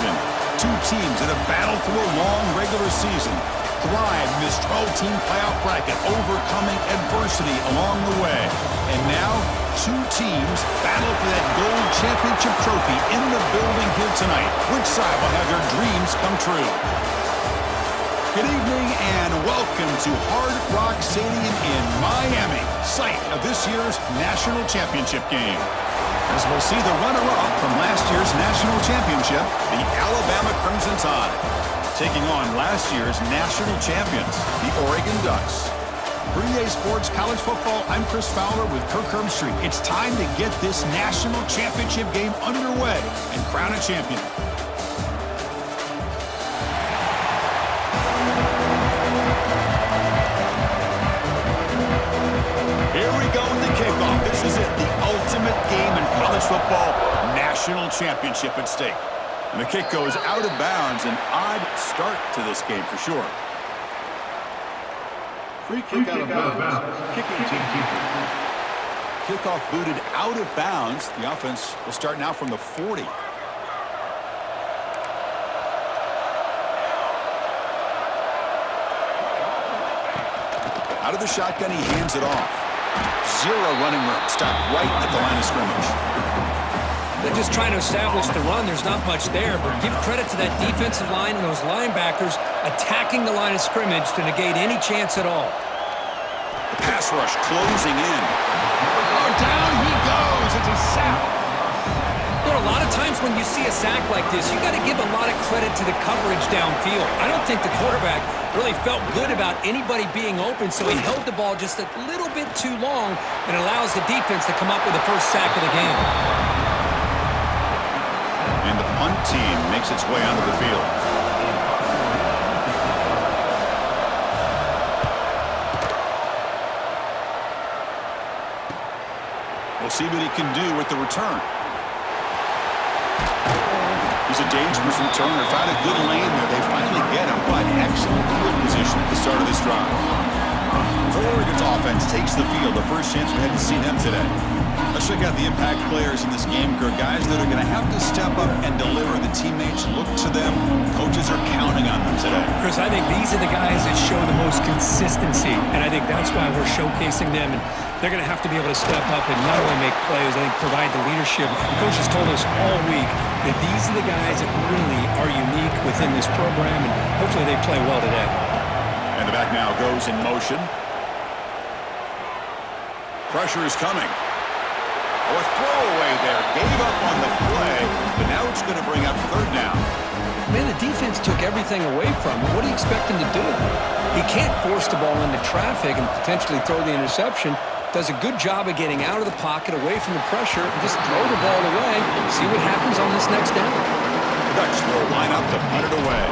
season. Two teams that have battled through a long regular season, thrived in this 12-team playoff bracket, overcoming adversity along the way. And now, two teams battle for that gold championship trophy in the building here tonight. Which side will have their dreams come true? Good evening and welcome to Hard Rock Stadium in Miami, site of this year's national championship game. As we'll see the runner-up from last year's national championship, the Alabama Crimson Tide, taking on last year's national champions, the Oregon Ducks. For EA Sports College Football, I'm Chris Fowler with Kirk Herbstreit. It's time to get this national championship game underway and crown a champion. Here we go in the kickoff. This is it, the ultimate game in college football, national championship at stake. And the kick goes out of bounds, an odd start to this game for sure. Free kick out of bounds. Kicking team. Kickoff booted out of bounds. The offense will start now from the 40. Out of the shotgun, he hands it off. Zero running room. Stopped right at the line of scrimmage. They're just trying to establish the run. There's not much there, but give credit to that defensive line and those linebackers attacking the line of scrimmage to negate any chance at all. The pass rush closing in. Oh, down he goes. It's a sack. You know, a lot of times when you see a sack like this, you got to give a lot of credit to the coverage downfield. I don't think the quarterback really felt good about anybody being open, so he held the ball just a little bit too long and allows the defense to come up with the first sack of the game. And the punt team makes its way onto the field. We'll see what he can do with the return. He's a dangerous returner. Found a good lane there. They finally get him, but excellent field position at the start of this drive. So Oregon's offense takes the field. The first chance we had to see them today. Let's check out the impact players in this game, Kirk. Guys that are going to have to step up and deliver. The teammates look to them. Coaches are counting on them today. Chris, I think these are the guys that show the most consistency, and I think that's why we're showcasing them. And they're going to have to be able to step up and not only make plays, I think provide the leadership. Coach has told us all week that these are the guys that really are unique within this program, and hopefully they play well today. And the back now goes in motion. Pressure is coming. Oh, a throwaway there. Gave up on the play, but now it's going to bring up third down. Man, the defense took everything away from him. What do you expect him to do? He can't force the ball into traffic and potentially throw the interception. Does a good job of getting out of the pocket, away from the pressure, and just throw the ball away. See what happens on this next down. The Ducks will line up to punt it away.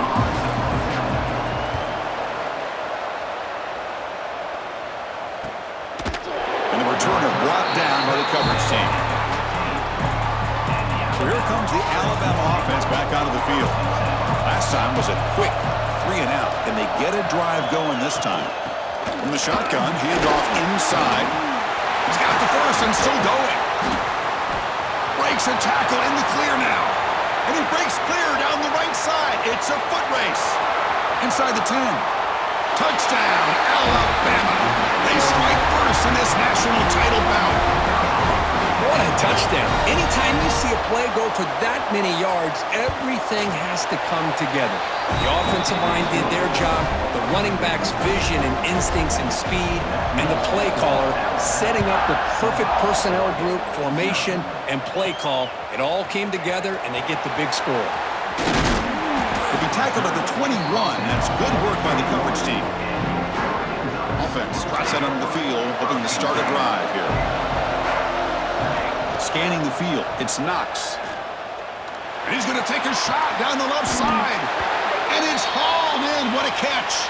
And the returner brought down by the coverage team. So here comes the Alabama offense back onto the field. Last time was a quick 3-and-out. Can they get a drive going this time? From the shotgun, handoff inside. He's got the first and still going. Breaks a tackle in the clear now. And he breaks clear down the right side. It's a foot race. Inside the 10. Touchdown, Alabama. They strike first in this national title bout. What a touchdown. Anytime you see a play go for that many yards, everything has to come together. The offensive line did their job, the running back's vision and instincts and speed, and the play caller setting up the perfect personnel group, formation, and play call. It all came together, and they get the big score. If he tackled at the 21, that's good work by the coverage team. Offense drops out onto the field, hoping to start a drive here. Scanning the field, it's Knox. And he's going to take a shot down the left side. And it's hauled in. What a catch.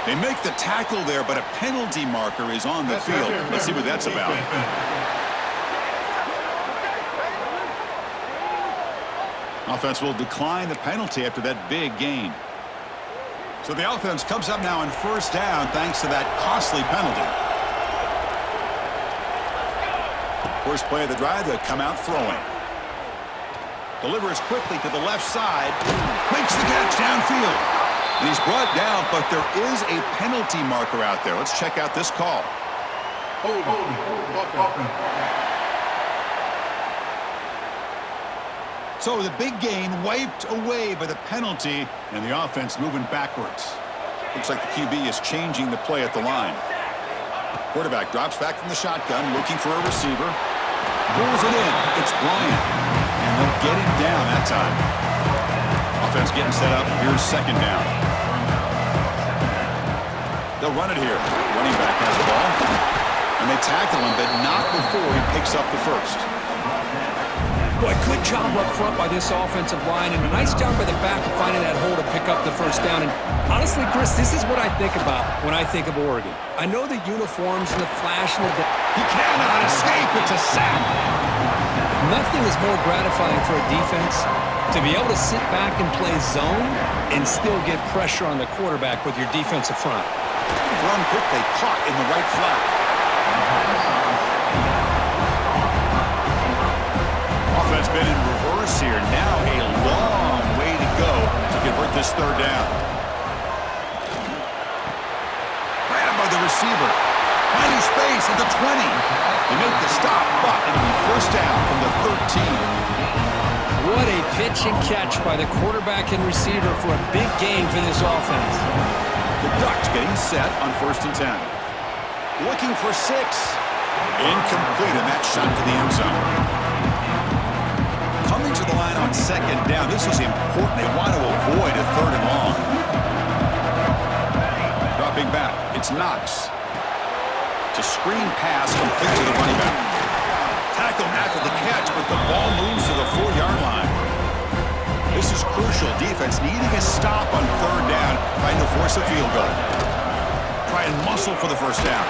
They make the tackle there, but a penalty marker is on the field. Let's see what that's about. Offense will decline the penalty after that big gain. So the offense comes up now on first down thanks to that costly penalty. First play of the drive, they come out throwing. Delivers quickly to the left side. Makes the catch downfield. And he's brought down, but there is a penalty marker out there. Let's check out this call. So the big gain wiped away by the penalty, and the offense moving backwards. Looks like the QB is changing the play at the line. Quarterback drops back from the shotgun, looking for a receiver. Pulls it in. It's Bryant. And they'll get him down that time. Offense getting set up. Here's second down. They'll run it here. Running back has the ball. And they tackle him, but not before he picks up the first. Boy, good job up front by this offensive line, and a nice job by the back of finding that hole to pick up the first down. And honestly, Chris, this is what I think about when I think of Oregon. I know the uniforms and the flash and the... He cannot escape. It's a sack. Nothing is more gratifying for a defense to be able to sit back and play zone and still get pressure on the quarterback with your defensive front. Run quickly, caught in the right flat. Offense been in reverse here. Now a long way to go to convert this third down. Ran by the receiver. Finding space at the 20. They make the stop, but it'll be first down from the 13. What a pitch and catch by the quarterback and receiver for a big gain for this offense. The Ducks getting set on 1st and 10. Looking for 6. Incomplete, and that shot to the end zone. Coming to the line on 2nd down. This is important. They want to avoid a 3rd and long. Dropping back. It's Knox. It's a screen pass complete to the running back. Tackle after the catch, but the ball moves to the 4-yard line. This is crucial. Defense needing a stop on 3rd down, trying to force a field goal. Try and muscle for the first down.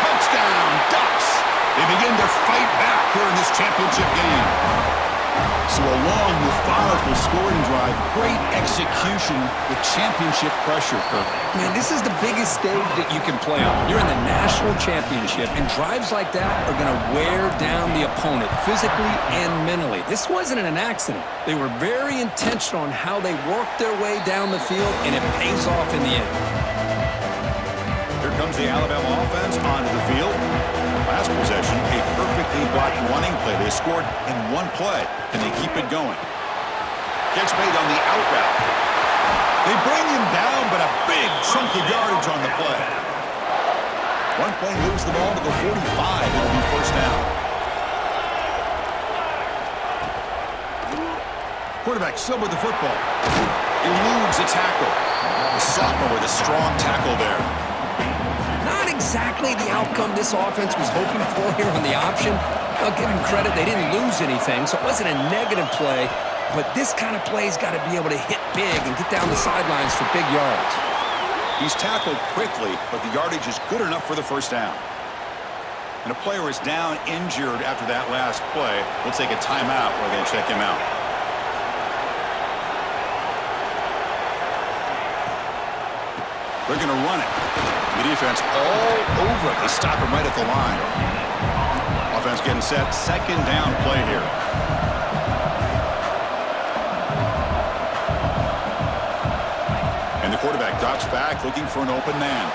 Touchdown, Ducks! They begin to fight back here in this championship game. So a long, methodical scoring drive, great execution with championship pressure, Kirk. Man, this is the biggest stage that you can play on. You're in the national championship, and drives like that are going to wear down the opponent physically and mentally. This wasn't an accident. They were very intentional on how they worked their way down the field, and it pays off in the end. Here comes the Alabama offense onto the field. Last possession, a perfectly blocked running play. They scored in one play, and they keep it going. Catch made on the out route. They bring him down, but a big chunk of yardage on the play. One play moves the ball to the 45. It'll be first down. Quarterback still with the football. Eludes a tackle. The sophomore with a strong tackle there. Not exactly the outcome this offense was hoping for here on the option. I'll give them credit. They didn't lose anything, so it wasn't a negative play. But this kind of play's got to be able to hit big and get down the sidelines for big yards. He's tackled quickly, but the yardage is good enough for the first down. And a player is down injured after that last play. We'll take a timeout. We're going to check him out. They're going to run it. The defense all over it. They stop him right at the line. Offense getting set. Second down play here. And the quarterback drops back looking for an open man.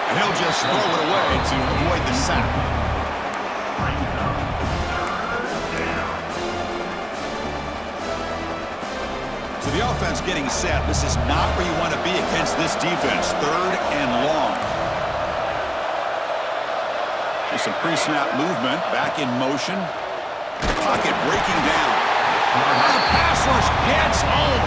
And he'll just throw it away to avoid the sack. So the offense getting set. This is not where you want to be against this defense. 3rd and long. There's some pre-snap movement. Back in motion. Pocket breaking down. The pass rush gets home.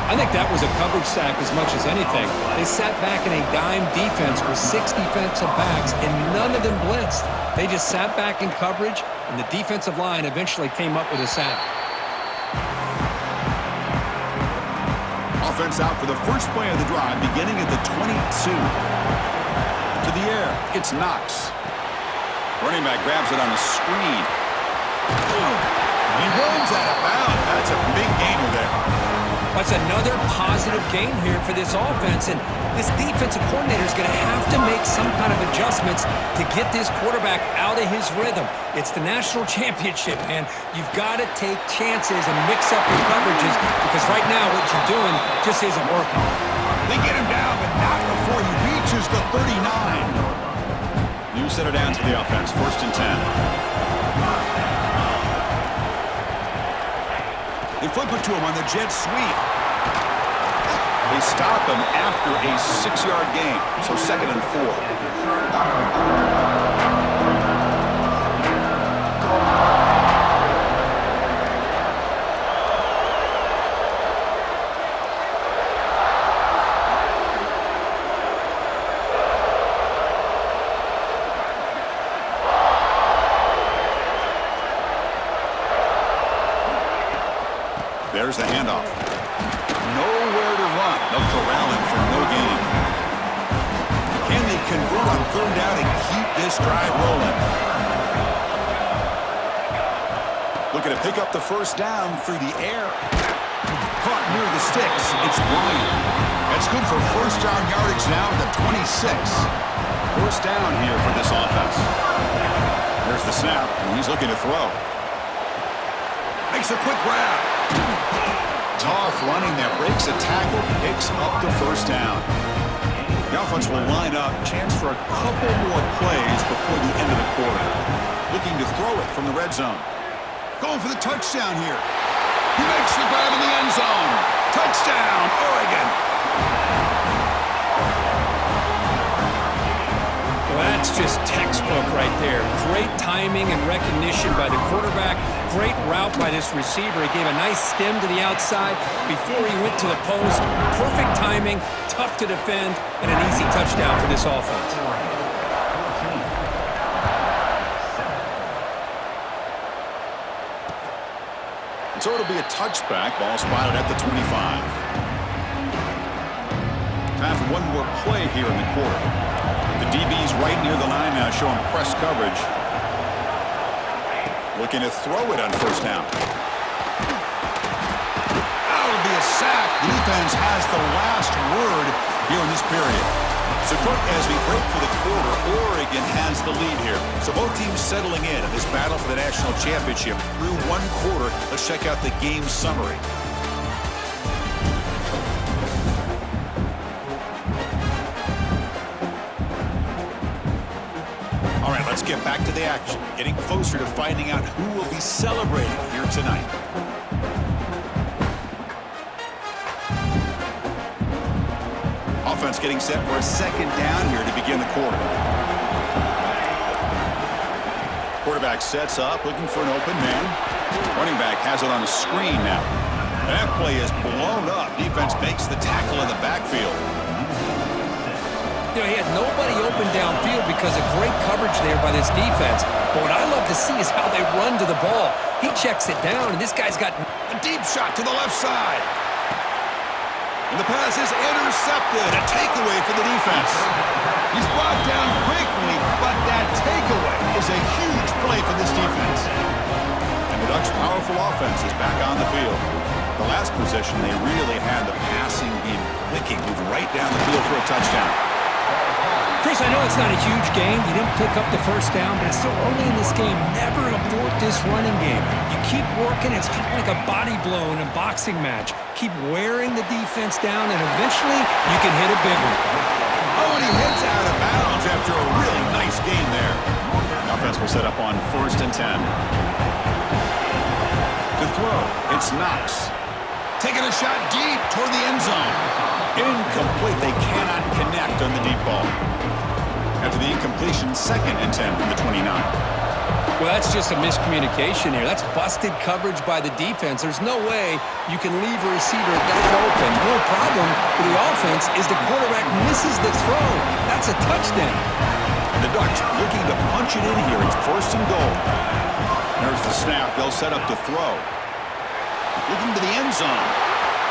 I think that was a coverage sack as much as anything. They sat back in a dime defense with 6 defensive backs, and none of them blitzed. They just sat back in coverage, and the defensive line eventually came up with a sack. Offense out for the first play of the drive, beginning at the 22. To the air, it's Knox. Running back grabs it on the screen. He runs out of bounds. That's a big gainer there. By That's another positive game here for this offense, and this defensive coordinator is going to have to make some kind of adjustments to get this quarterback out of his rhythm. It's the national championship, man. You've got to take chances and mix up your coverages because right now what you're doing just isn't working. They get him down, but not before he reaches the 39. New center down to the offense, 1st and 10. They flip it to him on the jet sweep. They stop him after a 6-yard gain, so 2nd and 4. There's the handoff. Nowhere to run. They'll corral him for no gain. Can they convert on 3rd down and keep this drive rolling? Looking to pick up the 1st down through the air. Caught near the sticks. It's Bryant. That's good for 1st down yardage now at the 26. 1st down here for this offense. There's the snap, and he's looking to throw. Makes a quick grab. Tough running that breaks a tackle, picks up the 1st down. The offense will line up, chance for a couple more plays before the end of the quarter. Looking to throw it from the red zone. Going for the touchdown here. He makes the grab in the end zone. Touchdown, Oregon. Well, that's just textbook right there. Great timing and recognition by the quarterback. Great route by this receiver. He gave a nice stem to the outside before he went to the post. Perfect timing, tough to defend, and an easy touchdown for this offense. And so it'll be a touchback. Ball spotted at the 25. Time for one more play here in the quarter. The DB's right near the line now, showing press coverage. Looking to throw it on 1st down. That'll be a sack. The defense has the last word here in this period. So, Cook, as we break for the quarter, Oregon has the lead here. So both teams settling in this battle for the national championship through one quarter. Let's check out the game summary. All right, let's get back to the action. Getting closer to finding out who will be celebrating here tonight. Offense getting set for a 2nd down here to begin the quarter. Quarterback sets up, looking for an open man. Running back has it on the screen now. That play is blown up. Defense makes the tackle in the backfield. You know, he had nobody open downfield because of great coverage there by this defense. But what I love to see is how they run to the ball. He checks it down, and this guy's got a deep shot to the left side. And the pass is intercepted. A takeaway for the defense. He's brought down quickly, but that takeaway is a huge play for this defense. And the Ducks' powerful offense is back on the field. The last possession, they really had the passing game clicking, moved right down the field for a touchdown. Chris, I know it's not a huge game. You didn't pick up the 1st down, but it's so early in this game. Never abort this running game. You keep working. It's kind of like a body blow in a boxing match. Keep wearing the defense down, and eventually you can hit a big one. Oh, and he hits out of bounds after a really nice gain there. The offense will set up on 1st and 10. To throw, it's Knox. Taking a shot deep toward the end zone. Incomplete. They cannot connect on the deep ball. After the incompletion, 2nd and 10 from the 29. Well, that's just a miscommunication here. That's busted coverage by the defense. There's no way you can leave a receiver that open. The real problem for the offense is the quarterback misses the throw. That's a touchdown. And the Ducks looking to punch it in here. It's 1st and goal. There's the snap. They'll set up to throw. Looking to the end zone.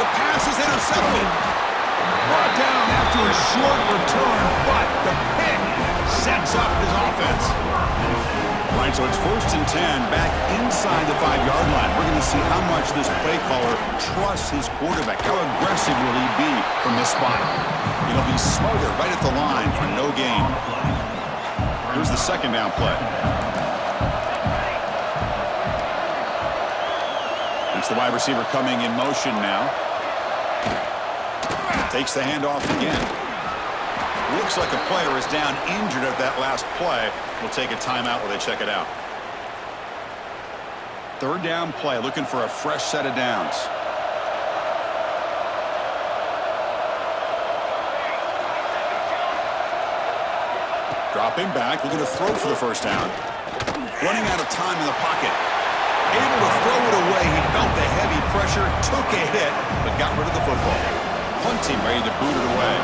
The pass is intercepted. Brought down after a short return, but the pick sets up his offense. All right, so it's 1st and 10 back inside the 5-yard line. We're going to see how much this play caller trusts his quarterback. How aggressive will he be from this spot? He'll be smothered right at the line for no gain. Here's the 2nd down play. It's the wide receiver coming in motion now. Takes the handoff again. Looks like a player is down injured at that last play. We'll take a timeout while they check it out. 3rd down play, looking for a fresh set of downs. Dropping back, looking to throw for the 1st down. Running out of time in the pocket. Able to throw it away. He felt the heavy pressure, took a hit, but got rid of the football. Punt team ready to boot it away.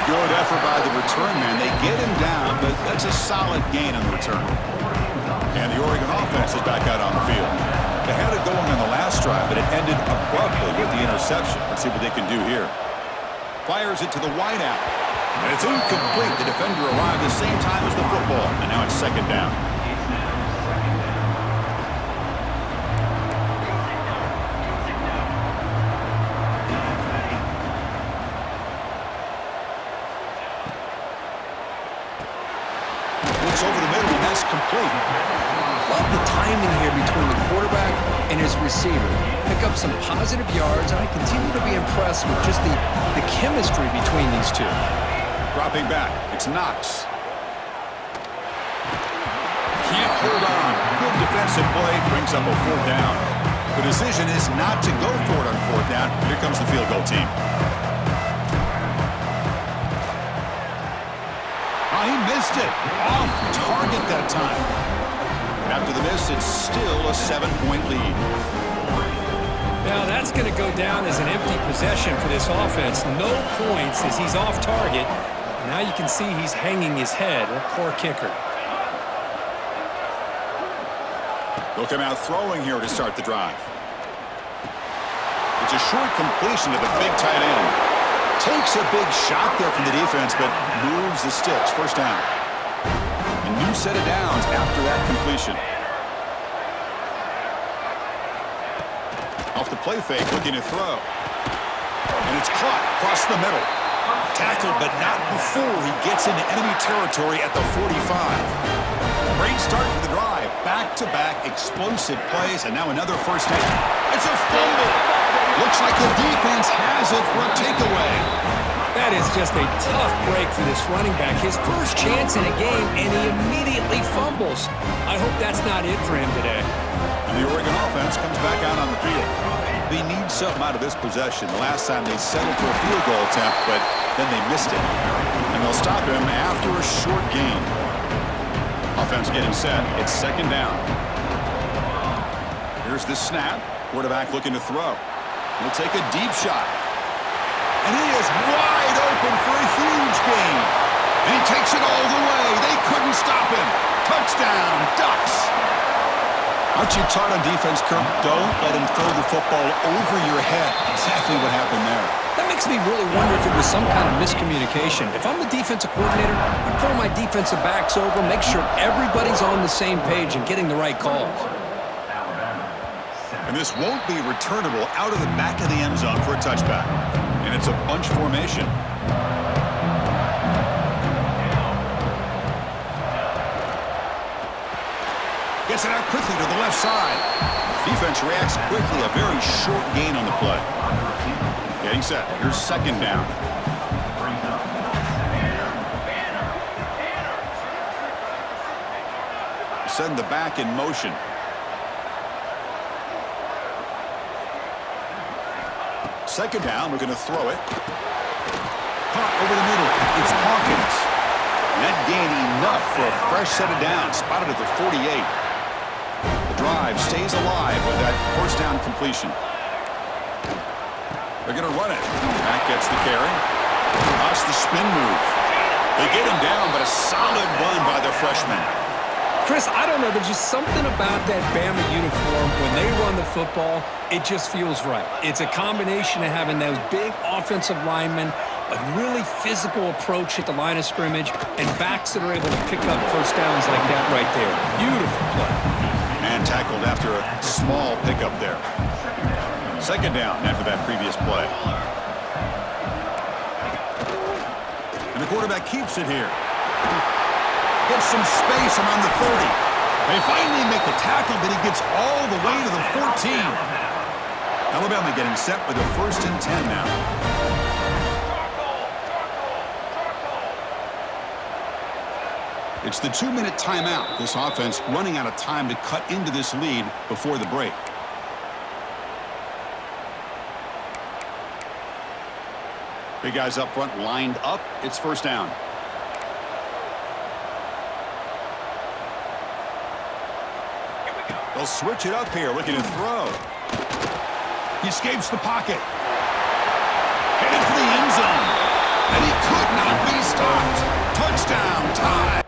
Good effort by the return man. They get him down, but that's a solid gain on the return. And the Oregon offense is back out on the field. They had it going on the last drive, but it ended abruptly with the interception. Let's see what they can do here. Fires it to the wideout. And it's incomplete. The defender arrived at the same time as the football. And now it's 2nd down. Looks over the middle, and that's complete. Love the timing here between the quarterback and his receiver. Pick up some positive yards, and I continue to be impressed with just the chemistry between these two. Dropping back, it's Knox. Can't hold on. Good defensive play, brings up a 4th down. The decision is not to go for it on 4th down. Here comes the field goal team. Oh, he missed it. Off target that time. After the miss, it's still a 7-point lead. Now that's going to go down as an empty possession for this offense. No points as he's off target. Now you can see he's hanging his head. A poor kicker. They'll come out throwing here to start the drive. It's a short completion to the big tight end. Takes a big shot there from the defense, but moves the sticks. 1st down. A new set of downs after that completion. Off the play fake, looking to throw. And it's caught across the middle. Tackled, but not before he gets into enemy territory at the 45. Great start to the drive. Back-to-back explosive plays, and now another 1st down. It's a fumble. Looks like the defense has it for a takeaway. That is just a tough break for this running back. His first chance in a game, and he immediately fumbles. I hope that's not it for him today. And the Oregon offense comes back out on the field. They need something out of this possession. The last time they settled for a field goal attempt, but then they missed it. And they'll stop him after a short gain. Offense getting set. It's 2nd down. Here's the snap. Quarterback looking to throw. He'll take a deep shot. And he is wide open for a huge gain. And he takes it all the way. They couldn't stop him. Touchdown, Ducks. Aren't you taught on defense, Kirk? Don't let him throw the football over your head. Exactly what happened there. That makes me really wonder if it was some kind of miscommunication. If I'm the defensive coordinator, I pull my defensive backs over, make sure everybody's on the same page and getting the right calls. And this won't be returnable out of the back of the end zone for a touchback. And it's a bunch formation. Gets it out quickly to the left side. Defense reacts quickly. A very short gain on the play. Getting set. Here's 2nd down. Send the back in motion. Second down, we're going to throw it. Caught over the middle. It's Hawkins. And that gained enough for a fresh set of downs. Spotted at the 48. The drive stays alive with that 1st down completion. They're going to run it. Back gets the carry. Lost the spin move. They get him down, but a solid run by the freshman. Chris, I don't know. There's just something about that Bama uniform. When they run the football, it just feels right. It's a combination of having those big offensive linemen, a really physical approach at the line of scrimmage, and backs that are able to pick up first downs like that right there. Beautiful play. And tackled after a small pickup there. Second down after that previous play. And the quarterback keeps it here. Gets some space around the 30. They finally make the tackle, but he gets all the way to the 14. Alabama getting set with a 1st and 10 now. It's the 2-minute timeout. This offense running out of time to cut into this lead before the break. Big guys up front lined up. It's 1st down. They'll switch it up here, looking to throw. He escapes the pocket. Headed for the end zone. And he could not be stopped. Touchdown, tie.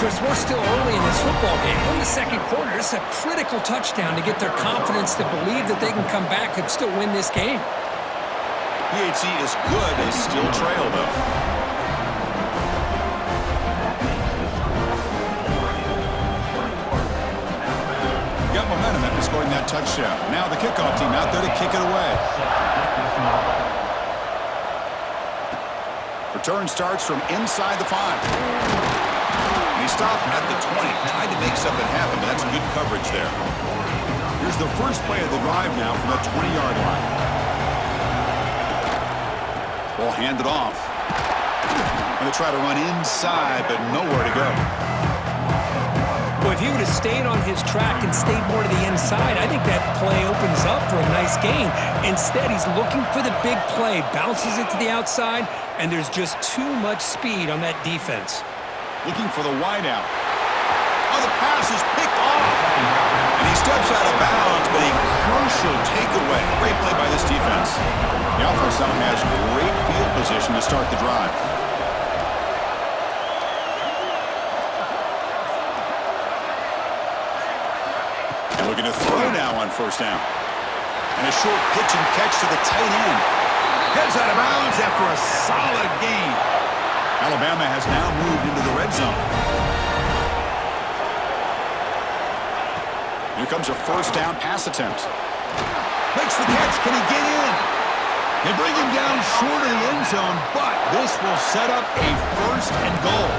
Chris, we're still early in this football game. We're in the second quarter. This is a critical touchdown to get their confidence to believe that they can come back and still win this game. PHC is good. They still trail, though. Got momentum after scoring that touchdown. Now the kickoff team out there to kick it away. Return starts from inside the 5. He stopped at the 20. Tried to make something happen, but that's good coverage there. Here's the first play of the drive now from the 20-yard line. Ball handed off. Going to try to run inside, but nowhere to go. Well, if he would have stayed on his track and stayed more to the inside, I think that play opens up for a nice gain. Instead, he's looking for the big play, bounces it to the outside, and there's just too much speed on that defense. Looking for the wideout. Oh, the pass is picked off. And he steps out of bounds, but a crucial takeaway. Great play by this defense. The offense now has great field position to start the drive. And looking to throw now on 1st down. And a short pitch and catch to the tight end. Heads out of bounds after a solid gain. Alabama has now moved into the red zone. Here comes a 1st down pass attempt. Makes the catch. Can he get in? They bring him down short of the end zone, but this will set up a 1st and goal.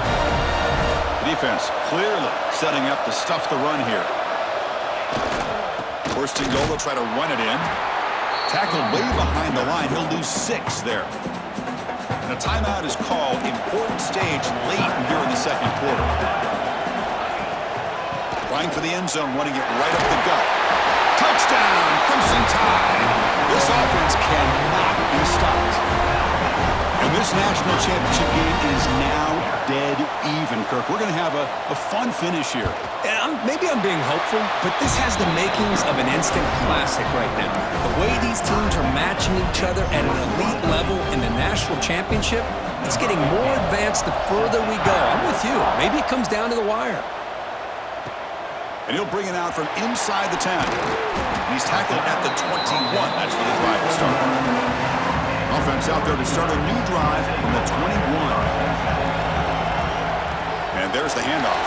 The defense clearly setting up to stuff the run here. 1st and goal. They'll try to run it in. Tackled way behind the line. He'll lose 6 there. And a timeout is called. Important stage late here in the second quarter. Trying for the end zone, running it right up the gut. Touchdown, Crimson Tide. This offense cannot be stopped. And this national championship game is now dead even, Kirk. We're going to have a fun finish here. Maybe I'm being hopeful, but this has the makings of an instant classic right now. The way these teams are matching each other at an elite level in the national championship, it's getting more advanced the further we go. I'm with you. Maybe it comes down to the wire. And he'll bring it out from inside the 10. He's tackled at the 21. That's where the drive will start. Offense out there to start a new drive from the 21. And there's the handoff.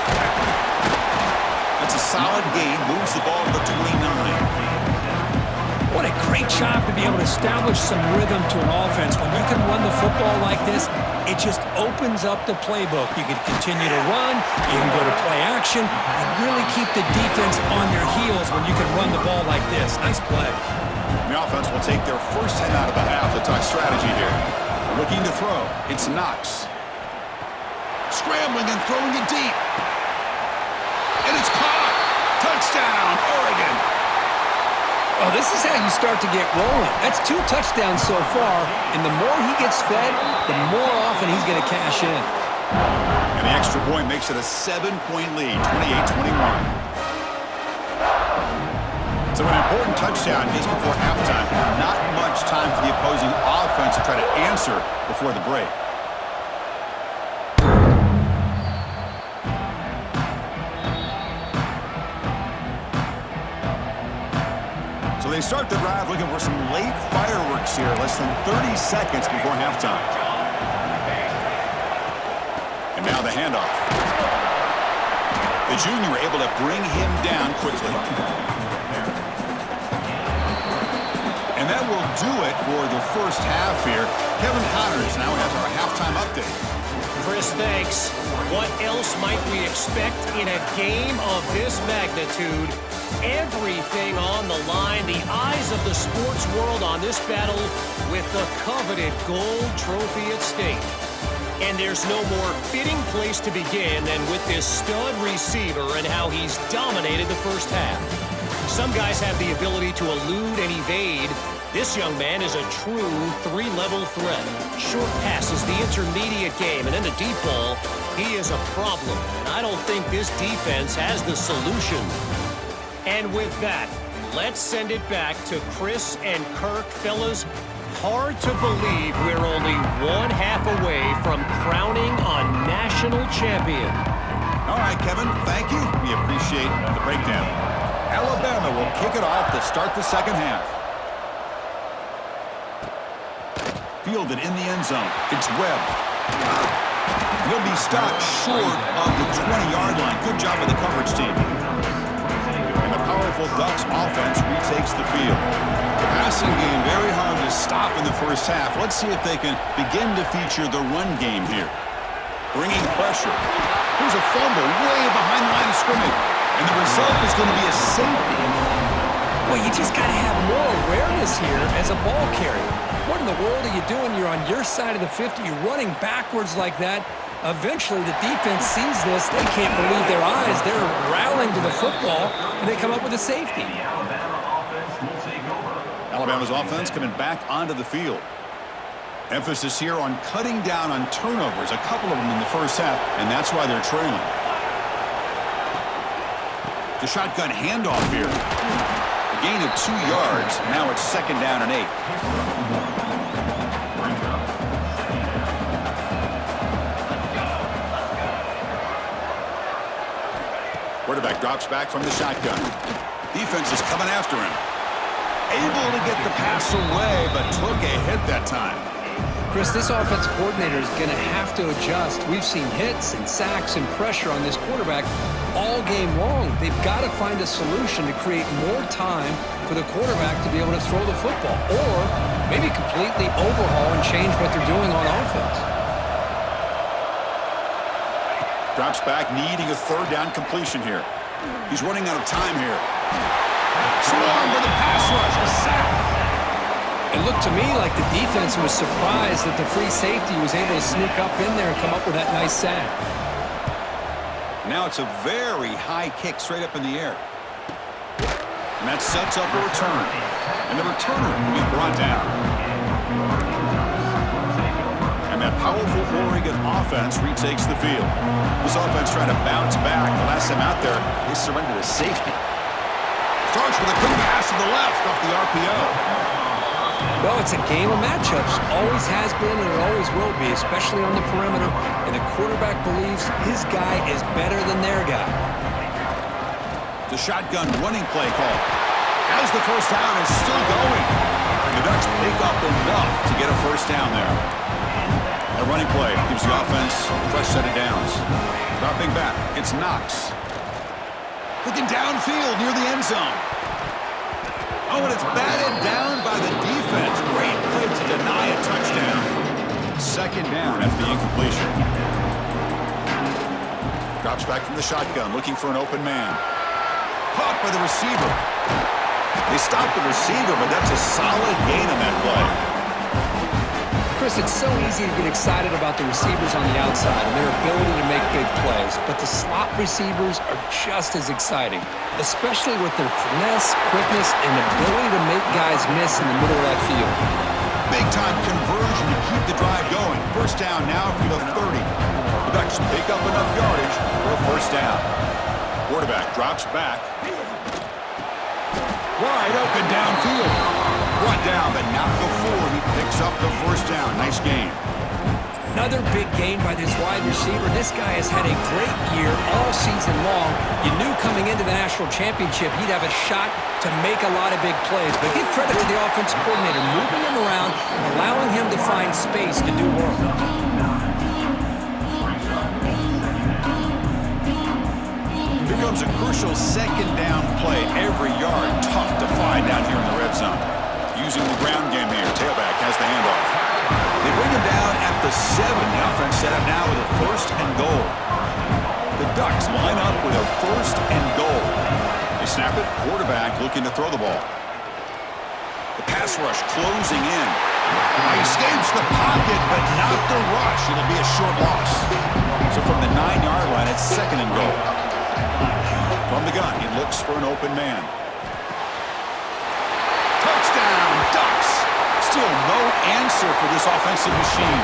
That's a solid gain. Moves the ball to the 29. What a great job to be able to establish some rhythm to an offense. When you can run the football like this, it just opens up the playbook. You can continue to run, you can go to play action, and really keep the defense on their heels when you can run the ball like this. Nice play. The offense will take their first 10 out of the half. The talk strategy here. Looking to throw. It's Knox. Scrambling and throwing it deep. And it's caught. Touchdown, Oregon. Oh, this is how you start to get rolling. That's 2 touchdowns so far, and the more he gets fed, the more often he's going to cash in. And the extra point makes it a 7-point lead, 28-21. So an important touchdown just before halftime. Not much time for the opposing offense to try to answer before the break. So they start the drive looking for some late fireworks here, less than 30 seconds before halftime. And now the handoff. The junior able to bring him down quickly. And that will do it for the first half here. Kevin Connors now has our halftime update. Chris, thanks. What else might we expect in a game of this magnitude? Everything on the line, the eyes of the sports world on this battle with the coveted gold trophy at stake. And there's no more fitting place to begin than with this stud receiver and how he's dominated the first half. Some guys have the ability to elude and evade. This young man is a true three-level threat. Short passes, the intermediate game, and then the deep ball. He is a problem, and I don't think this defense has the solution. And with that, let's send it back to Chris and Kirk. Fellas, hard to believe we're only one half away from crowning a national champion. All right, Kevin, thank you. We appreciate the breakdown. Alabama will kick it off to start the second half. Fielded in the end zone. It's Webb. He'll be stopped short of the 20-yard line. Good job by the coverage team. And the powerful Ducks offense retakes the field. The passing game very hard to stop in the first half. Let's see if they can begin to feature the run game here. Bringing pressure. Here's a fumble way behind the line of scrimmage. And the result is going to be a safety. Well, you just got to have more awareness here as a ball carrier. What in the world are you doing? You're on your side of the 50. You're running backwards like that. Eventually, the defense sees this. They can't believe their eyes. They're rallying to the football, and they come up with a safety. Alabama's offense coming back onto the field. Emphasis here on cutting down on turnovers, a couple of them in the first half, and that's why they're trailing. The shotgun handoff here. A gain of 2 yards. Now it's 2nd down and 8. Quarterback drops back from the shotgun. Defense is coming after him. Able to get the pass away, but took a hit that time. Chris, this offensive coordinator is going to have to adjust. We've seen hits and sacks and pressure on this quarterback all game long. They've got to find a solution to create more time for the quarterback to be able to throw the football, or maybe completely overhaul and change what they're doing on offense. Drops back, needing a 3rd down completion here. He's running out of time here. Swarmed with a pass rush, a sack. It looked to me like the defense was surprised that the free safety was able to sneak up in there and come up with that nice sack. Now it's a very high kick straight up in the air. And that sets up a return. And the returner will be brought down. And that powerful Oregon offense retakes the field. This offense trying to bounce back. The last time out there, they surrendered a safety. Starts with a quick pass to the left off the RPO. Well, it's a game of matchups. Always has been and it always will be, especially on the perimeter. And the quarterback believes his guy is better than their guy. The shotgun running play call. As the first down is still going. And the Ducks pick up enough to get a first down there. A running play gives the offense a fresh set of downs. Dropping back, it's Knox. Looking downfield near the end zone. Oh, and it's batted down by the defense. Great play to deny a touchdown. 2nd down after the incompletion. Drops back from the shotgun, looking for an open man. Caught by the receiver. They stopped the receiver, but that's a solid gain on that play. Chris, it's so easy to get excited about the receivers on the outside and their ability to make big plays, but the slot receivers are just as exciting, especially with their finesse, quickness, and ability to make guys miss in the middle of that field. Big-time conversion to keep the drive going. First down now for the 30. The Ducks pick up enough yardage for a first down. Quarterback drops back. Wide open downfield. Brought down, but not before he picks up the first down. Nice game. Another big gain by this wide receiver. This guy has had a great year all season long. You knew coming into the national championship he'd have a shot to make a lot of big plays. But give credit to the offensive coordinator, moving him around, allowing him to find space to do work. Here comes a crucial second down play. Every yard tough to find down here in the red zone. Using the ground game here. Tailback has the handoff. They bring him down at the 7. The offense set up now with a first and goal. The Ducks line up with a first and goal. They snap it. Quarterback looking to throw the ball. The pass rush closing in. He escapes the pocket, but not the rush. It'll be a short loss. So from the 9-yard line, it's second and goal. From the gun, he looks for an open man. Touchdown, Ducks! Still no answer for this offensive machine.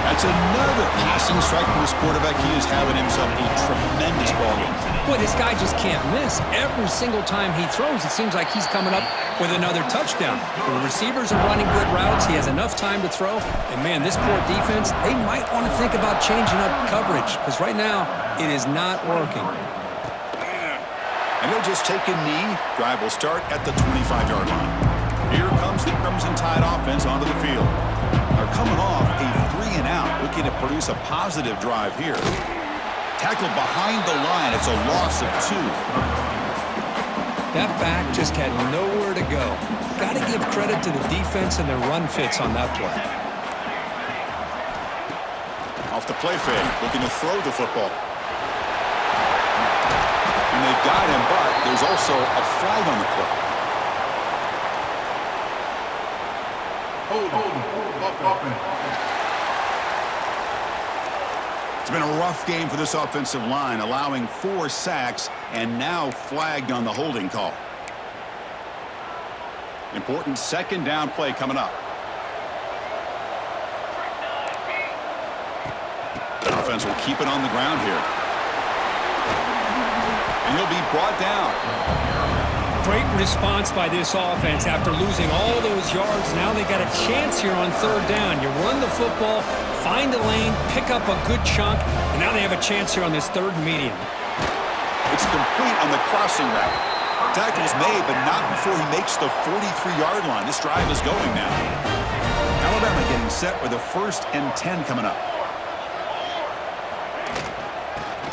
That's another passing strike from this quarterback. He is having himself a tremendous ball game. Boy, this guy just can't miss. Every single time he throws, it seems like he's coming up with another touchdown. The receivers are running good routes. He has enough time to throw. And, man, this poor defense, they might want to think about changing up coverage because right now it is not working. And he'll just take a knee. Drive will start at the 25-yard line. Here comes the Crimson Tide offense onto the field. They're coming off a 3-and-out, looking to produce a positive drive here. Tackled behind the line. It's a loss of 2. That back just had nowhere to go. Got to give credit to the defense and their run fits on that play. Off the play fake, looking to throw the football. And they've got him, but there's also a flag on the play. It's been a rough game for this offensive line, allowing 4 sacks and now flagged on the holding call. Important second down play coming up. The offense will keep it on the ground here. And he'll be brought down. Great response by this offense after losing all those yards. Now they got a chance here on third down. You run the football, find a lane, pick up a good chunk, and now they have a chance here on this third and medium. It's complete on the crossing route. Tackle's made, but not before he makes the 43-yard line. This drive is going now. Alabama getting set with a first and 10 coming up.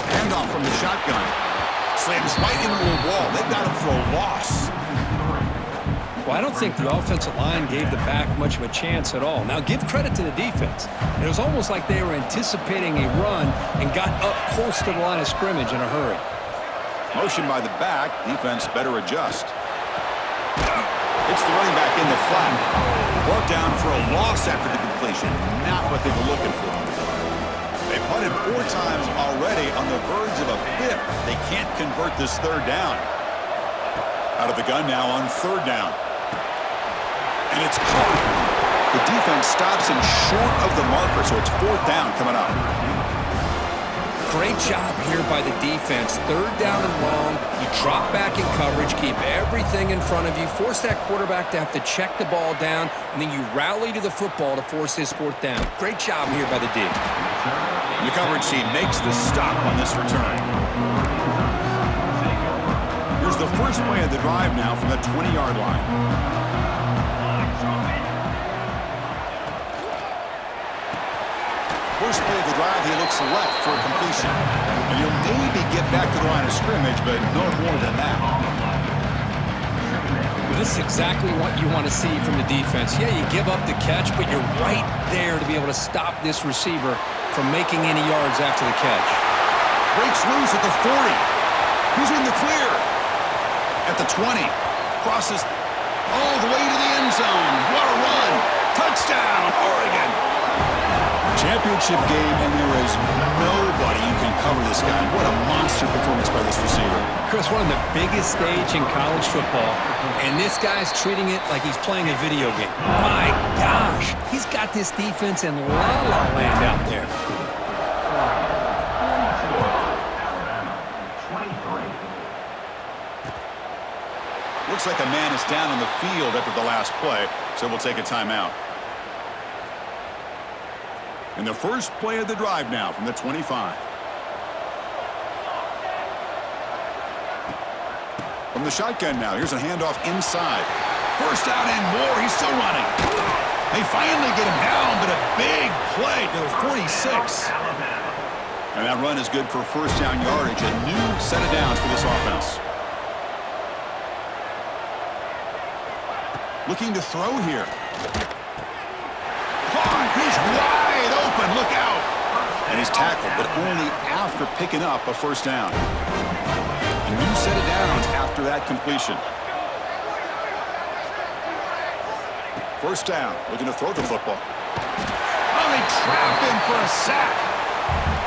Handoff from the shotgun. Slams right into a wall. They've got him for a loss. Well, I don't think the offensive line gave the back much of a chance at all. Now, give credit to the defense. It was almost like they were anticipating a run and got up close to the line of scrimmage in a hurry. Motion by the back. Defense better adjust. It's the running back in the flat. Brought down for a loss after the completion. Not what they were looking for. They punted 4 times already on the verge of a 5th. They can't convert this third down. Out of the gun now on third down. And it's caught. The defense stops him short of the marker, so it's 4th down coming up. Great job here by the defense. Third down and long. You drop back in coverage, keep everything in front of you, force that quarterback to have to check the ball down, and then you rally to the football to force this 4th down. Great job here by the D. The coverage team makes the stop on this return. Here's the first play of the drive now from the 20-yard line. First play of the drive, he looks left for a completion. And he'll maybe get back to the line of scrimmage, but no more than that. Well, this is exactly what you want to see from the defense. Yeah, you give up the catch, but you're right there to be able to stop this receiver from making any yards after the catch. Breaks loose at the 40. He's in the clear. At the 20. Crosses all the way to the end zone. What a run. Touchdown, Oregon. Championship game, and there is nobody who can cover this guy. What a monster performance by this receiver. Chris, one of the biggest stage in college football, and this guy's treating it like he's playing a video game. My gosh, he's got this defense in la-la land out there. like a man is down on the field after the last play, so we'll take a timeout. And the first play of the drive now from the 25. From the shotgun now, here's a handoff inside. First down and more, he's still running. They finally get him down, but a big play to the 46. And that run is good for first down yardage, a new set of downs for this offense. Looking to throw here. Caught, he's wide open, look out. And he's tackled, but only after picking up a first down. A new set of downs after that completion. First down, looking to throw the football. Oh, they trap him for a sack.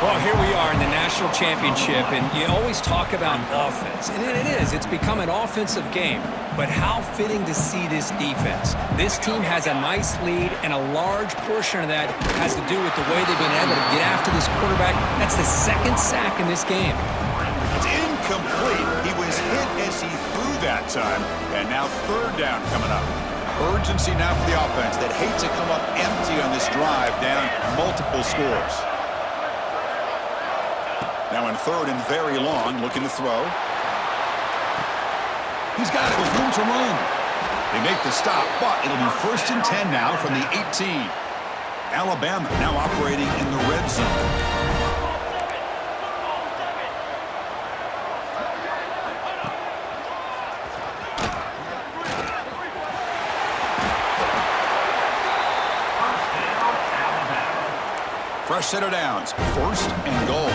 Well, here we are in the national championship, and you always talk about offense. And it is. It's become an offensive game. But how fitting to see this defense. This team has a nice lead, and a large portion of that has to do with the way they've been able to get after this quarterback. That's the second sack in this game. It's incomplete. He was hit as he threw that time, and now third down coming up. Urgency now for the offense that hate to come up empty on this drive, down multiple scores. Now in third and very long, looking to throw. He's got it with room to run. They make the stop, but it'll be first and 10 now from the 18. Alabama now operating in the red zone. Fresh set of downs, first and goal.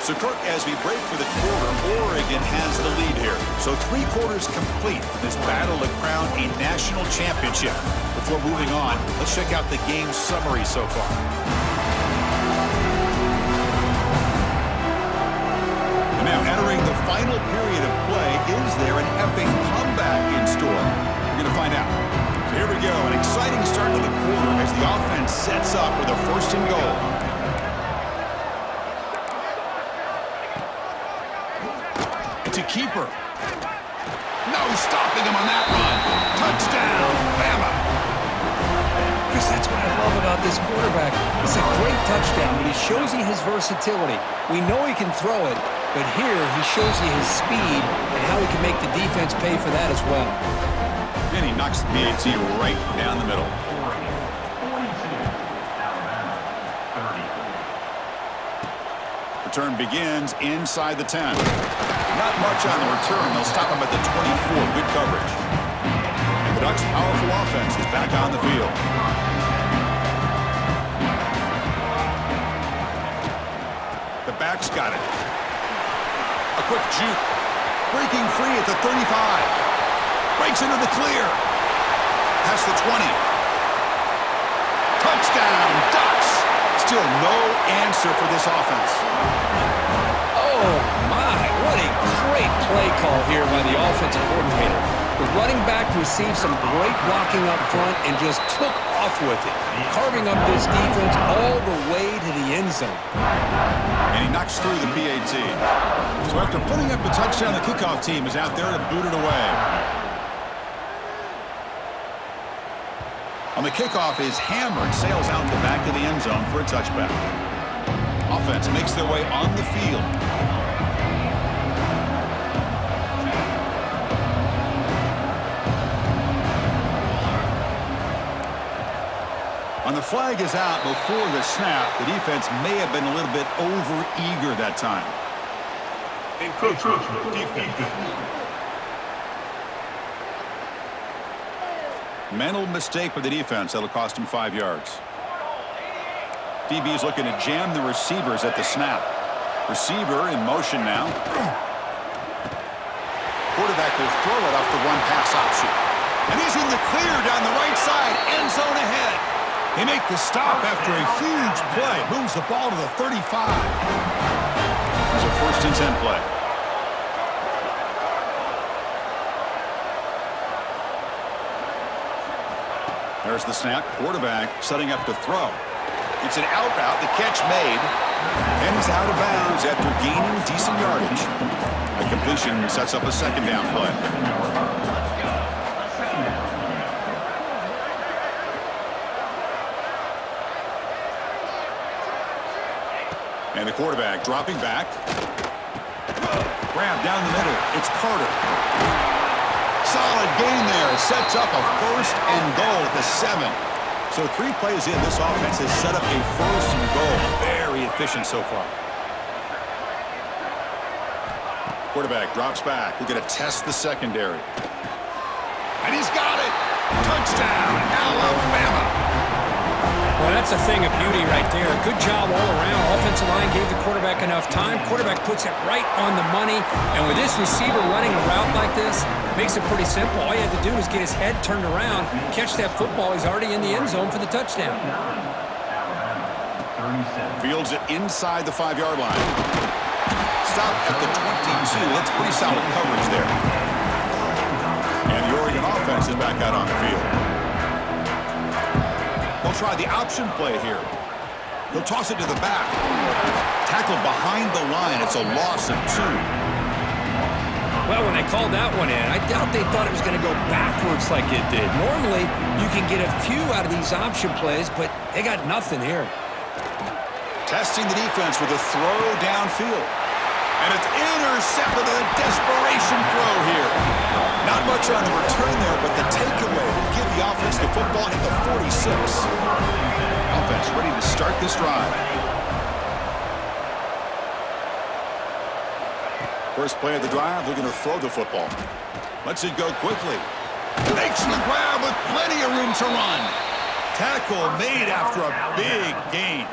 So, Kirk, as we break for the quarter, Oregon has the lead here. So 3 quarters complete in this battle to crown a national championship. Before moving on, let's check out the game summary so far. And now entering the final period of play, is there an epic comeback in store? We're going to find out. So here we go, an exciting start to the quarter as the offense sets up with a first and goal. To keeper. No stopping him on that run. Touchdown, Bama. Chris, that's what I love about this quarterback. It's a great touchdown, but he shows you his versatility. We know he can throw it, but here he shows you his speed and how he can make the defense pay for that as well. And he knocks the PAT right down the middle. Return begins inside the 10. Not much on the return. They'll stop him at the 24. Good coverage. And the Ducks' powerful offense is back on the field. The back's got it. A quick juke. Breaking free at the 35. Breaks into the clear. Past the 20. Touchdown, Ducks. Still no answer for this offense. Oh, my. What a great play call here by the offensive coordinator. The running back received some great blocking up front and just took off with it, carving up this defense all the way to the end zone. And he knocks through the PAT. So after putting up a touchdown, the kickoff team is out there to boot it away. On the kickoff is hammered, sails out the back of the end zone for a touchback. Offense makes their way on the field. On the flag is out before the snap. The defense may have been a little bit over-eager that time. Encroachment defense. Mental mistake by the defense. That'll cost him 5 yards. DB is looking to jam the receivers at the snap. Receiver in motion now. Quarterback will throw it off the one-pass option. And he's in the clear down the right side. End zone ahead. They make the stop after a huge play. Moves the ball to the 35. There's a first and 10 play. There's the snap. Quarterback setting up to throw. It's an out route. The catch made. And he's out of bounds after gaining decent yardage. A completion sets up a second down play. And the quarterback dropping back. Grab down the middle. It's Carter. Solid gain there. Sets up a first and goal at the 7. So 3 plays in, this offense has set up a first and goal. Very efficient so far. Quarterback drops back. We're going to test the secondary. And he's got it. Touchdown, Alabama. Well, that's a thing of beauty right there. Good job all around. Offensive line gave the quarterback enough time. Quarterback puts it right on the money. And with this receiver running a route like this, makes it pretty simple. All you have to do is get his head turned around, catch that football. He's already in the end zone for the touchdown. Fields it inside the 5-yard line. Stop at the 22. That's pretty solid coverage there. And the Oregon offense is back out on the field. They'll try the option play here. They'll toss it to the back. Tackled behind the line. It's a loss of 2. Well, when they called that one in, I doubt they thought it was going to go backwards like it did. Normally, you can get a few out of these option plays, but they got nothing here. Testing the defense with a throw downfield. And it's intercepted with a desperation throw here. Not much on the return there, but the takeaway will give the offense the football at the 46. Offense ready to start this drive. First play of the drive, they're going to throw the football. Lets it go quickly. Makes the grab with plenty of room to run. Tackle made after a big gain.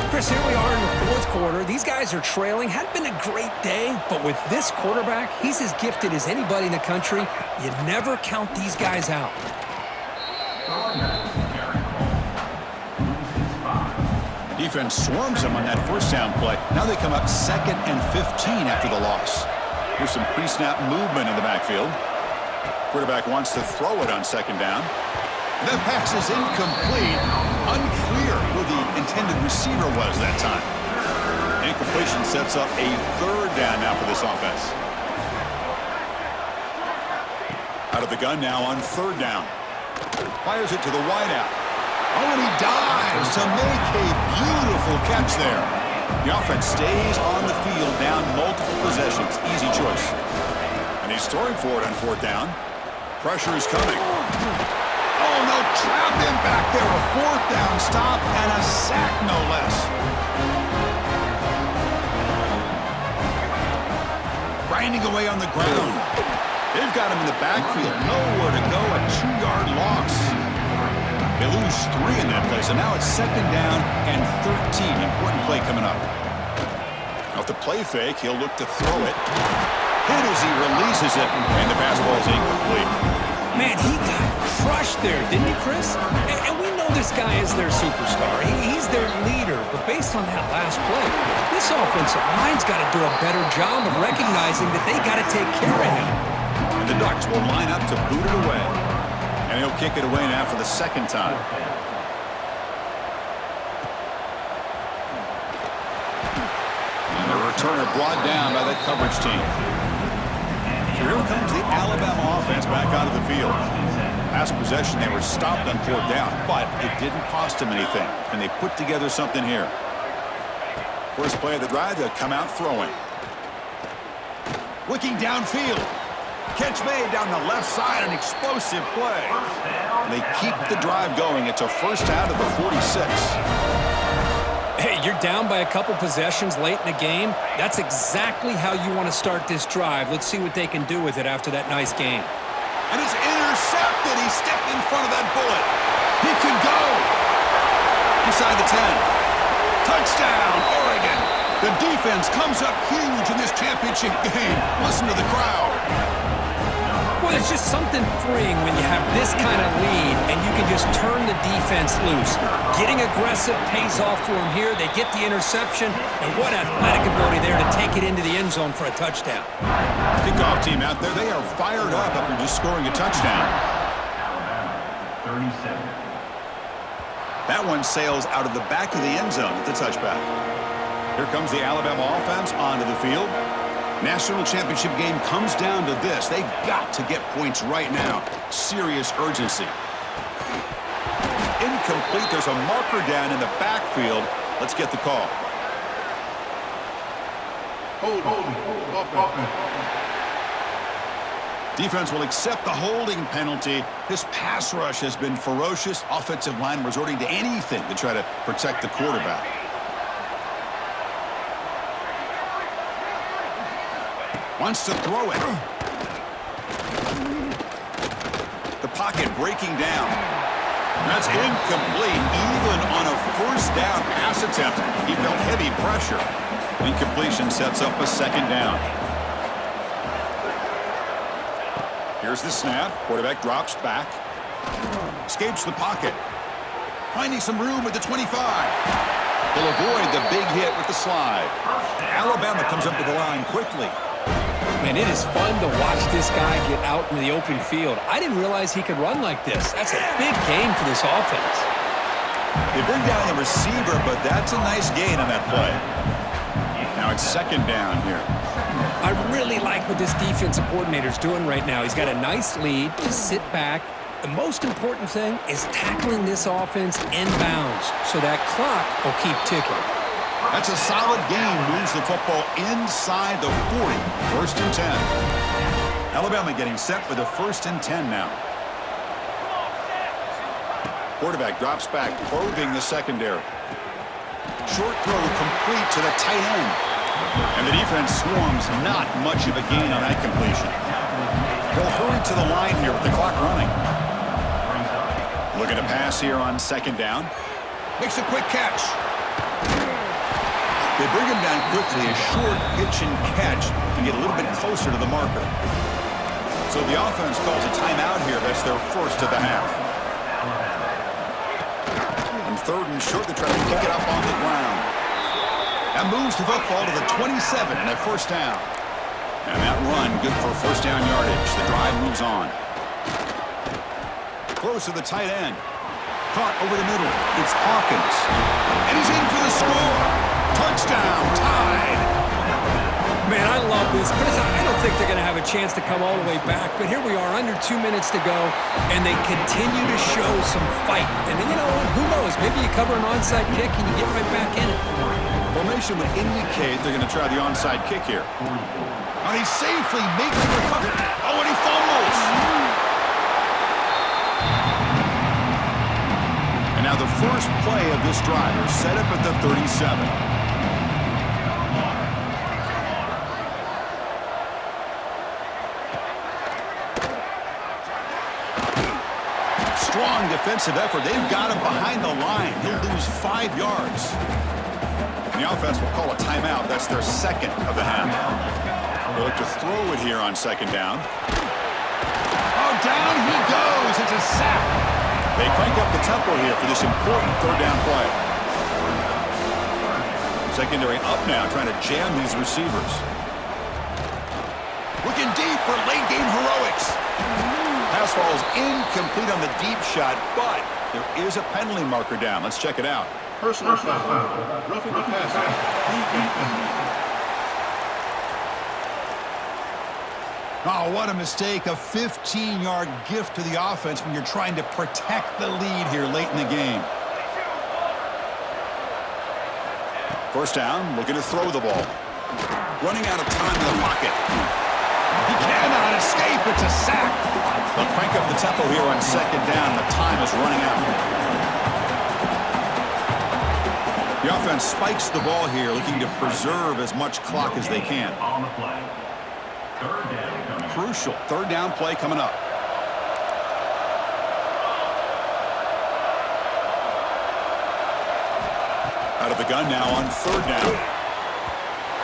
Chris, here we are in the 4th quarter. These guys are trailing. Hadn't been a great day, but with this quarterback, he's as gifted as anybody in the country. You never count these guys out. Defense swarms him on that first down play. Now they come up 2nd and 15 after the loss. Here's some pre-snap movement in the backfield. Quarterback wants to throw it on 2nd down. The pass is incomplete. Unclear who the intended receiver was that time. Incompletion sets up a 3rd down now for this offense. Out of the gun now on 3rd down. Fires it to the wideout. Oh, and he dives to make a beautiful catch there. The offense stays on the field down multiple possessions. Easy choice. And he's throwing for it on 4th down. Pressure is coming. Oh, no, trap him back there. A 4th down stop and a sack, no less. Grinding away on the ground. They've got him in the backfield. Nowhere to go. A 2-yard loss. They lose 3 in that play, so now it's 2nd down and 13. Important play coming up. Off the play fake, he'll look to throw it. Hit as he releases it, and the pass ball is incomplete. Man, he got crushed there, didn't he, Chris? And we know this guy is their superstar. He's their leader. But based on that last play, this offensive line's got to do a better job of recognizing that they got to take care of him. And the Ducks will line up to boot it away. And he'll kick it away now for the 2nd time. And the returner brought down by that coverage team. So here comes the Alabama offense back out of the field. Last possession, they were stopped on 4th down, but it didn't cost them anything. And they put together something here. First play of the drive, they'll come out throwing. Looking downfield. Catch made down the left side, an explosive play. They keep the drive going. It's a first out of the 46. Hey, you're down by a couple possessions late in the game. That's exactly how you want to start this drive. Let's see what they can do with it after that nice game. And it's intercepted. He stepped in front of that bullet. He could go. Inside the 10. Touchdown, Oregon. The defense comes up huge in this championship game. Listen to the crowd. Well, it's just something freeing when you have this kind of lead and you can just turn the defense loose. Getting aggressive pays off for them here. They get the interception, and what athletic ability there to take it into the end zone for a touchdown. Kickoff team out there, they are fired up after just scoring a touchdown. That one sails out of the back of the end zone with the touchback. Here comes the Alabama offense onto the field. National championship game comes down to this. They've got to get points right now. Serious urgency. Incomplete. There's a marker down in the backfield. Let's get the call. Defense will accept the holding penalty. This pass rush has been ferocious. Offensive line resorting to anything to try to protect the quarterback. Wants to throw it. The pocket breaking down. That's incomplete. Even on a first down pass attempt, he felt heavy pressure. Incompletion sets up a second down. Here's the snap. Quarterback drops back. Escapes the pocket. Finding some room at the 25. He'll avoid the big hit with the slide. Alabama comes up to the line quickly. Man, it is fun to watch this guy get out in the open field. I didn't realize he could run like this. That's a big game for this offense. They bring down the receiver, but that's a nice gain on that play. Now it's second down here. I really like what this defensive coordinator's doing right now. He's got a nice lead. Just sit back. The most important thing is tackling this offense inbounds so that clock will keep ticking. That's a solid game. Moves the football inside the 40. First and 10. Alabama getting set for the first and 10 now. Quarterback drops back, probing the secondary. Short throw complete to the tight end. And the defense swarms. Not much of a gain on that completion. They'll hurry to the line here with the clock running. Looking to pass here on second down. Makes a quick catch. They bring him down quickly. A short pitch and catch to get a little bit closer to the marker. So the offense calls a timeout here. That's their first of the half. On third and short, they try to pick it up on the ground. That moves the football to the 27 and a first down. And that run, good for first down yardage. The drive moves on. Close to the tight end. Caught over the middle. It's Hawkins. And he's in for the score. Touchdown, tied. Man, I love this. Chris, I don't think they're going to have a chance to come all the way back, but here we are, under 2 minutes to go, and they continue to show some fight. And then, you know, who knows? Maybe you cover an onside kick and you get right back in it. Formation would indicate they're going to try the onside kick here. And he safely makes the recovery. Oh, and he fumbles. And now the first play of this drive is set up at the 37. Strong defensive effort. They've got him behind the line. He'll lose 5 yards. And the offense will call a timeout. That's their second of the half. They'll look to throw it here on second down. Oh, down he goes. It's a sack. They crank up the tempo here for this important third down play. Secondary up now, trying to jam these receivers. Looking deep for late game heroics. Pass falls incomplete on the deep shot, but there is a penalty marker down. Let's check it out. Personal foul. Roughing the passer. Oh, what a mistake. A 15-yard gift to the offense when you're trying to protect the lead here late in the game. First down, looking to throw the ball. Running out of time in the pocket. He cannot escape. It's a sack. They'll crank up the tempo here on second down. The time is running out. The offense spikes the ball here, looking to preserve as much clock as they can. On the play. Third down coming. Crucial third down play coming up. Out of the gun now on third down.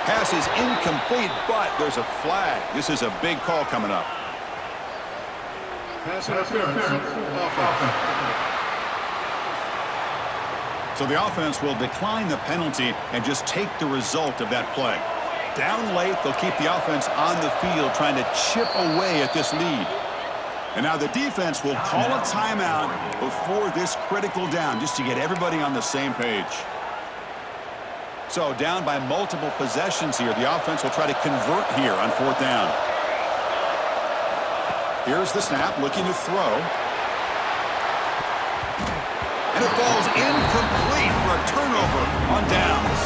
Pass is incomplete, but there's a flag. This is a big call coming up. Pass interference. Offense. So the offense will decline the penalty and just take the result of that play. Down late, they'll keep the offense on the field trying to chip away at this lead. And now the defense will call a timeout before this critical down, just to get everybody on the same page. So down by multiple possessions here. The offense will try to convert here on 4th down. Here's the snap, looking to throw. And it falls incomplete for a turnover on downs.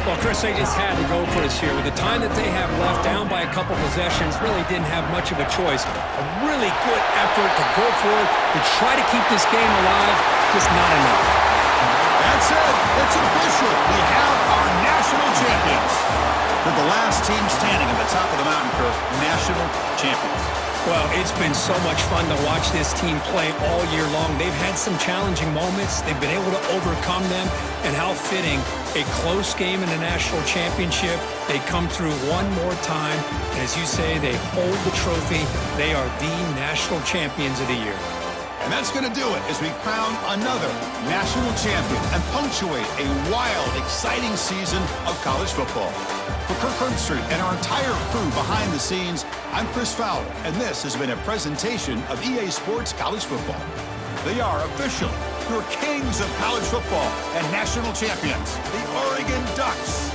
Well, Chris, they just had to go for this here. With the time that they have left, down by a couple possessions, really didn't have much of a choice. A really good effort to go for it, to try to keep this game alive, just not enough. That's it. It's official. We have our national champions. For the last team standing at the top of the mountain curve, national champions. Well, it's been so much fun to watch this team play all year long. They've had some challenging moments. They've been able to overcome them. And how fitting, a close game in the national championship. They come through one more time. And as you say, they hold the trophy. They are the national champions of the year. And that's going to do it as we crown another national champion and punctuate a wild, exciting season of college football. For Kirk Herbstreit and our entire crew behind the scenes, I'm Chris Fowler, and this has been a presentation of EA Sports College Football. They are official, your kings of college football and national champions, the Oregon Ducks.